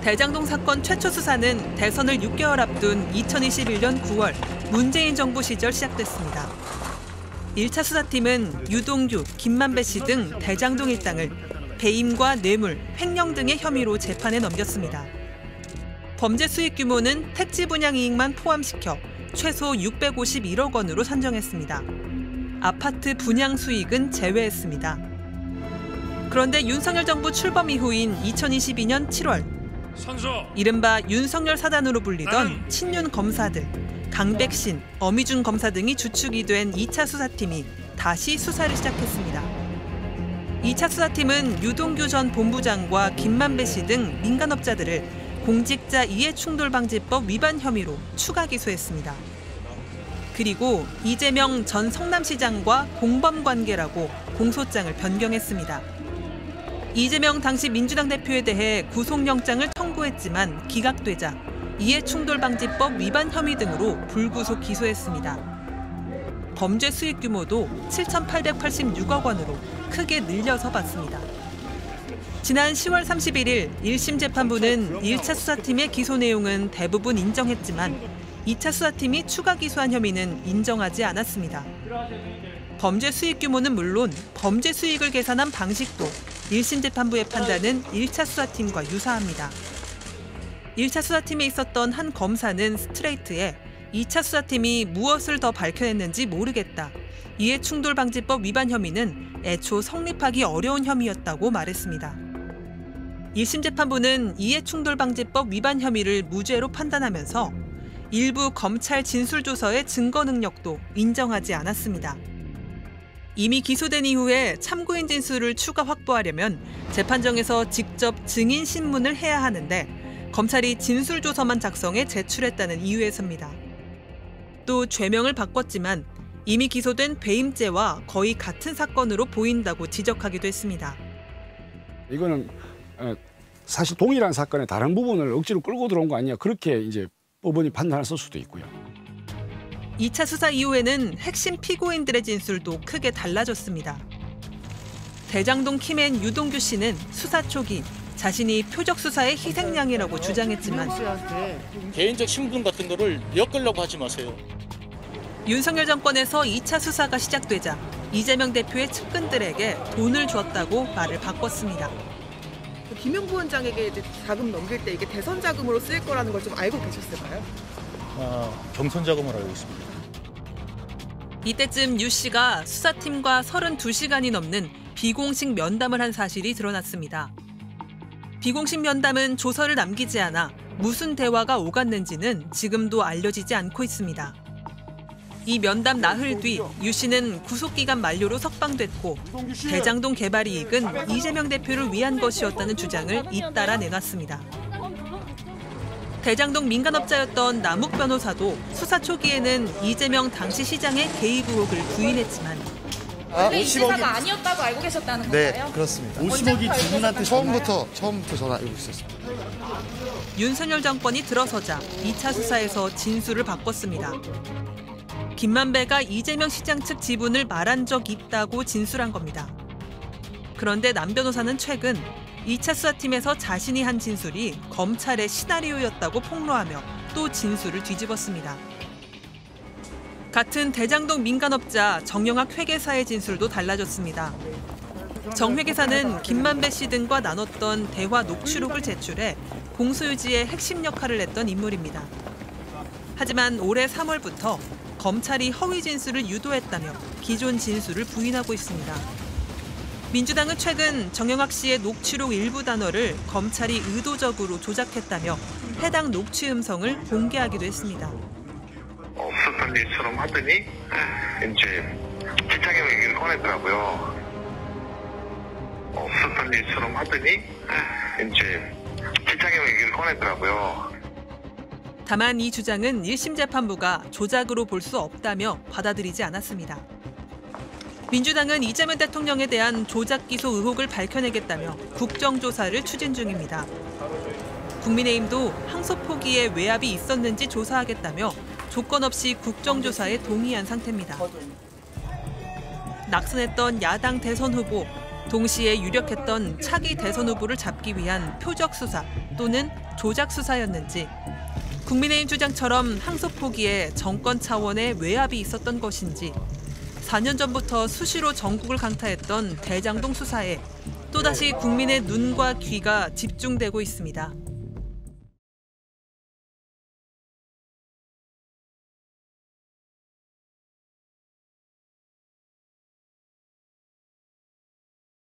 대장동 사건 최초 수사는 대선을 6개월 앞둔 2021년 9월 문재인 정부 시절 시작됐습니다. 1차 수사팀은 유동규, 김만배 씨 등 대장동 일당을 배임과 뇌물, 횡령 등의 혐의로 재판에 넘겼습니다. 범죄 수익 규모는 택지 분양 이익만 포함시켜 최소 651억 원으로 산정했습니다. 아파트 분양 수익은 제외했습니다. 그런데 윤석열 정부 출범 이후인 2022년 7월 이른바 윤석열 사단으로 불리던 친윤 검사들, 강백신, 어미준 검사 등이 주축이 된 2차 수사팀이 다시 수사를 시작했습니다. 2차 수사팀은 유동규 전 본부장과 김만배 씨 등 민간업자들을 공직자 이해충돌방지법 위반 혐의로 추가 기소했습니다. 그리고 이재명 전 성남시장과 공범 관계라고 공소장을 변경했습니다. 이재명 당시 민주당 대표에 대해 구속영장을 청구했지만 기각되자 이해충돌방지법 위반 혐의 등으로 불구속 기소했습니다. 범죄 수익 규모도 7,886억 원으로 크게 늘려서 봤습니다. 지난 10월 31일 1심 재판부는 1차 수사팀의 기소 내용은 대부분 인정했지만 2차 수사팀이 추가 기소한 혐의는 인정하지 않았습니다. 범죄 수익 규모는 물론 범죄 수익을 계산한 방식도 1심 재판부의 판단은 1차 수사팀과 유사합니다. 1차 수사팀에 있었던 한 검사는 스트레이트에 2차 수사팀이 무엇을 더 밝혀냈는지 모르겠다. 이해충돌방지법 위반 혐의는 애초 성립하기 어려운 혐의였다고 말했습니다. 1심 재판부는 이해충돌방지법 위반 혐의를 무죄로 판단하면서 일부 검찰 진술조서의 증거 능력도 인정하지 않았습니다. 이미 기소된 이후에 참고인 진술을 추가 확보하려면 재판정에서 직접 증인 신문을 해야 하는데 검찰이 진술조서만 작성해 제출했다는 이유에서입니다. 또 죄명을 바꿨지만 이미 기소된 배임죄와 거의 같은 사건으로 보인다고 지적하기도 했습니다. 이거는 사실 동일한 사건의 다른 부분을 억지로 끌고 들어온 거 아니냐, 그렇게 이제 법원이 판단했을 수도 있고요. 2차 수사 이후에는 핵심 피고인들의 진술도 크게 달라졌습니다. 대장동 키맨 유동규 씨는 수사 초기 자신이 표적 수사의 희생양이라고 주장했지만 개인적 신분 같은 거를 엮으려고 하지 마세요. 윤석열 정권에서 2차 수사가 시작되자 이재명 대표의 측근들에게 돈을 줬다고 말을 바꿨습니다. 김용 부원장에게 자금 넘길 때 이게 대선 자금으로 쓰일 거라는 걸 좀 알고 계셨을까요? 경선 자금을 알고 있습니다. 이때쯤 유 씨가 수사팀과 32시간이 넘는 비공식 면담을 한 사실이 드러났습니다. 비공식 면담은 조서를 남기지 않아 무슨 대화가 오갔는지는 지금도 알려지지 않고 있습니다. 이 면담 나흘 뒤 유 씨는 구속기간 만료로 석방됐고 대장동 개발 이익은 이재명 대표를 위한 것이었다는 주장을 잇따라 내놨습니다. 대장동 민간업자였던 남욱 변호사도 수사 초기에는 이재명 당시 시장의 개입 의혹을 부인했지만 원래 이 지사가 아니었다고 알고 계셨다는 건가요? 네, 그렇습니다. 50억이 두 분한테 처음부터 전화 알고 있었습니다. 윤석열 정권이 들어서자 2차 수사에서 진술을 바꿨습니다. 김만배가 이재명 시장 측 지분을 말한 적 있다고 진술한 겁니다. 그런데 남 변호사는 최근 2차 수사팀에서 자신이 한 진술이 검찰의 시나리오였다고 폭로하며 또 진술을 뒤집었습니다. 같은 대장동 민간업자 정영학 회계사의 진술도 달라졌습니다. 정 회계사는 김만배 씨 등과 나눴던 대화 녹취록을 제출해 공소유지의 핵심 역할을 했던 인물입니다. 하지만 올해 3월부터 검찰이 허위 진술을 유도했다며 기존 진술을 부인하고 있습니다. 민주당은 최근 정영학 씨의 녹취록 일부 단어를 검찰이 의도적으로 조작했다며 해당 녹취 음성을 공개하기도 했습니다. 없었던 일처럼 하더니 이제 기차경 얘기를 꺼냈더라고요. 없었던 일처럼 하더니 이제 기차경 얘기를 꺼냈더라고요. 다만 이 주장은 1심 재판부가 조작으로 볼 수 없다며 받아들이지 않았습니다. 민주당은 이재명 대통령에 대한 조작 기소 의혹을 밝혀내겠다며 국정조사를 추진 중입니다. 국민의힘도 항소 포기에 외압이 있었는지 조사하겠다며 조건 없이 국정조사에 동의한 상태입니다. 낙선했던 야당 대선 후보 동시에 유력했던 차기 대선 후보를 잡기 위한 표적 수사 또는 조작 수사였는지, 국민의힘 주장처럼 항소 포기에 정권 차원의 외압이 있었던 것인지, 4년 전부터 수시로 전국을 강타했던 대장동 수사에 또다시 국민의 눈과 귀가 집중되고 있습니다.